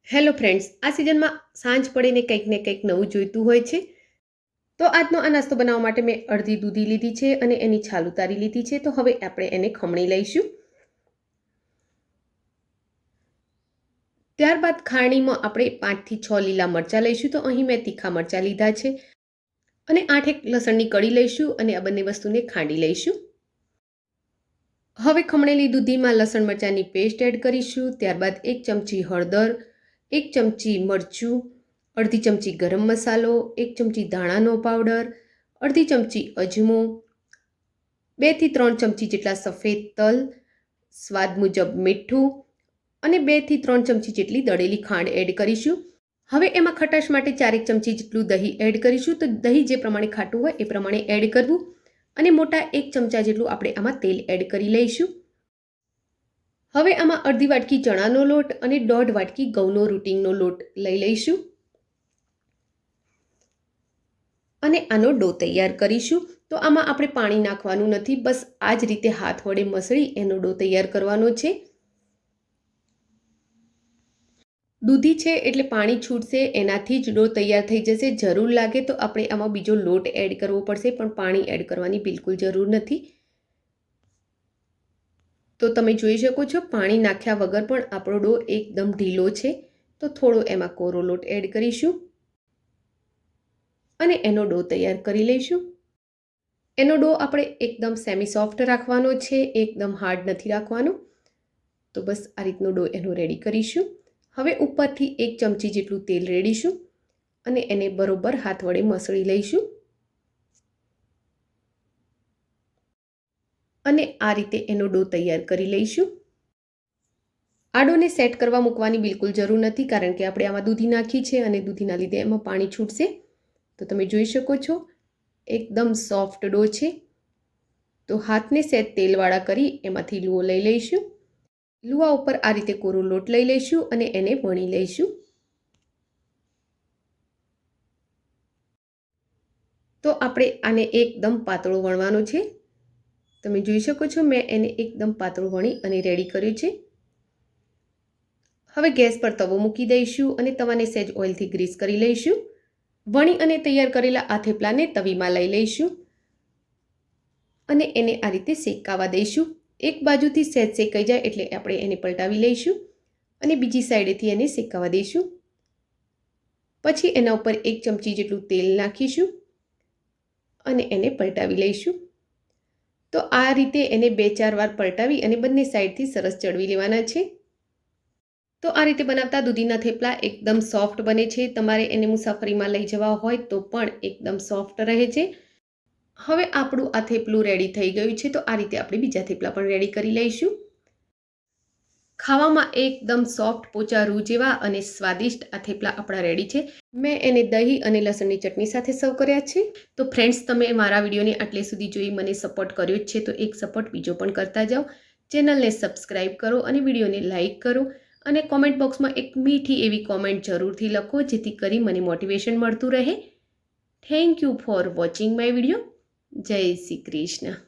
Hello friends, આ સિઝનમાં સાંજ પડીને કંઈક ને કંઈક નવું જોઈતું હોય છે. તો આજનો આ નાસ્તો બનાવવા માટે મેં અડધી દૂધી લીધી છે અને એની છાલ ઉતારી લીધી છે. તો હવે આપણે એને ખમણી લઈશું. ત્યારબાદ ખાણીમાં આપણે 5 થી 6 લીલા મરચાં લઈશું. તો અહીં મેં તીખા મરચાં લીધા છે અને 8 એક લસણની કળી લઈશું અને આ બંને વસ્તુને ખાંડી લઈશું. હવે ખમણેલી દૂધીમાં લસણ મરચાંની પેસ્ટ એડ કરીશું. ત્યારબાદ 1 ચમચી હળદર, 1 ચમચી મરચું, અડધી ચમચી ગરમ મસાલો, 1 ચમચી ધાણાનો પાવડર, અડધી ચમચી અજમો, 2 થી 3 ચમચી જેટલા સફેદ તલ, સ્વાદ મુજબ મીઠું અને 2 થી 3 ચમચી જેટલી દળેલી ખાંડ એડ કરીશું. હવે એમાં ખટાશ માટે 4 ચમચી જેટલું દહીં એડ કરીશું. તો દહીં જે પ્રમાણે ખાટું હોય એ પ્રમાણે એડ કરવું અને મોટા 1 ચમચા જેટલું આપણે આમાં તેલ એડ કરી લઈશું. હવે આમાં અડધી વાટકી ચણાનો લોટ અને 1.5 વાટકી ઘઉંનો રૂટિંગનો લોટ લઈ લઈશું અને આનો ડો તૈયાર કરીશું. તો આમાં આપણે પાણી નાખવાનું નથી, બસ આ જ રીતે હાથ વડે મસળી એનો ડો તૈયાર કરવાનો છે. દૂધી છે એટલે પાણી છૂટશે, એનાથી જ ડો તૈયાર થઈ જશે. જરૂર લાગે તો આપણે આમાં બીજો લોટ એડ કરવો પડશે, પણ પાણી એડ કરવાની બિલકુલ જરૂર નથી. તો તમે જોઈ શકો છો પાણી નાખ્યા વગર પણ આપણો ડો એકદમ ઢીલો છે. તો થોડો એમાં કોરો લોટ એડ કરીશું અને એનો ડો તૈયાર કરી લઈશું. એનો ડો આપણે એકદમ સેમી સોફ્ટ રાખવાનો છે, એકદમ હાર્ડ નથી રાખવાનો. તો બસ આ રીતનો ડો એનો રેડી કરીશું. હવે ઉપરથી 1 ચમચી જેટલું તેલ રેડીશું અને એને બરોબર હાથ વડે મસળી લઈશું અને આ રીતે એનો ડો તૈયાર કરી લઈશું. આ ડોને સેટ કરવા મૂકવાની બિલકુલ જરૂર નથી, કારણ કે આપણે આમાં દૂધી નાખી છે અને દૂધીના લીધે એમાં પાણી છૂટશે. તો તમે જોઈ શકો છો એકદમ સોફ્ટ ડો છે. તો હાથને સેજ તેલવાળા કરી એમાંથી લુઓ લઈ લઈશું. લુઆ ઉપર આ રીતે કોરો લોટ લઈ લઈશું અને એને વણી લઈશું. તો આપણે આને એકદમ પાતળો વણવાનો છે. તમે જોઈ શકો છો મેં એને એકદમ પાતળું વણી અને રેડી કર્યું છે. હવે ગેસ પર તવો મૂકી દઈશું અને તવાને સહેજ ઓઇલથી ગ્રીસ કરી લઈશું. વણી અને તૈયાર કરેલા આ થેપલાને તવીમાં લઈ લઈશું અને એને આ રીતે શેકાવા દઈશું. એક બાજુથી સહેજ શેકાઈ જાય એટલે આપણે એને પલટાવી લઈશું અને બીજી સાઈડેથી એને શેકાવા દઈશું. પછી એના ઉપર 1 ચમચી જેટલું તેલ નાખીશું અને એને પલટાવી લઈશું. તો આ રીતે એને 2-4 વાર પલટાવી અને બંને સાઈડથી સરસ ચડવી લેવાના છે. તો આ રીતે બનાવતા દૂધીના થેપલા એકદમ સોફ્ટ બને છે. તમારે એને મુસાફરીમાં લઈ જવા હોય તો પણ એકદમ સોફ્ટ રહે છે. હવે આપણું આ થેપલું રેડી થઈ ગયું છે. તો આ રીતે આપણે બીજા થેપલા પણ રેડી કરી લઈશું. ખાવામાં એકદમ સોફ્ટ પોચા રૂ જેવા અને સ્વાદિષ્ટ આ થેપલા આપણા રેડી છે. મેં એને દહીં અને લસણની ચટણી સાથે સર્વ કર્યા છે. તો ફ્રેન્ડ્સ, તમે મારા વિડીયોને આટલે સુધી જોઈ મને સપોર્ટ કર્યો જ છે, તો એક સપોર્ટ બીજો પણ કરતા જાઓ. ચેનલને સબસ્ક્રાઈબ કરો અને વિડીયોને લાઇક કરો અને કોમેન્ટ બોક્સમાં એક મીઠી એવી કોમેન્ટ જરૂરથી લખો, જેથી કરી મને મોટિવેશન મળતું રહે. Thank you for watching my video. જય શ્રી કૃષ્ણ.